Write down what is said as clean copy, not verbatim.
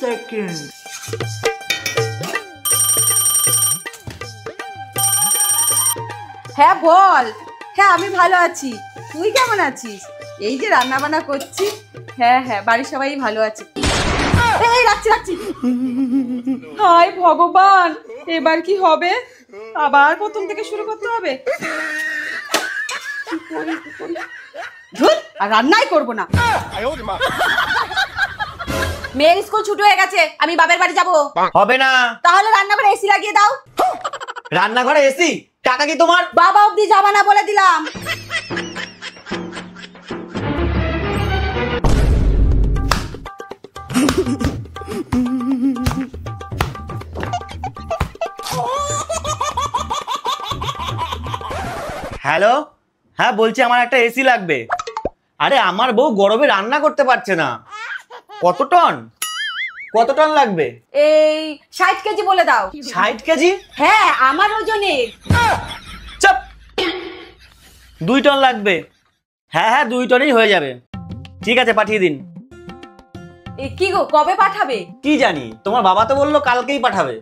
Second. হ্যাঁ বল। হ্যাঁ আমি ভালো আছি, তুই কেমন আছিস? এই যে রান্না বান্না করছি। হ্যাঁ হ্যাঁ বাড়ির সবাই ভালো আছে। এই রাখছি রাখছি। হায় ভগবান, এবার কি হবে? আবার প্রথম থেকে শুরু করতে হবে। ধুর, আর রান্নাই করবো না। মেয়ের স্কুল ছুটি হয়ে গেছে, আমি বাপের বাড়ি যাব। হবে না। তাহলে রান্নাঘরে এসি লাগিয়ে দাও। রান্নাঘরে এসি? টাকা কি তোমার? বাবা অবধি যাবা না বলে দিলাম। হ্যালো, হ্যাঁ বলছি আমার একটা এসি লাগবে। আরে আমার বউ গরমে রান্না করতে পারছে না। কত টন? কত টন লাগবে? এই 60 কেজি বলে দাও। 60 কেজি? হ্যাঁ আমার ওজনে। চপ, 2 টন লাগবে। হ্যাঁ হ্যাঁ 2 টনই হয়ে যাবে। ঠিক আছে পাঠিয়ে দিন। কি গো, কবে পাঠাবে? কি জানি, তোমার বাবা তো বললো কালকেই পাঠাবে।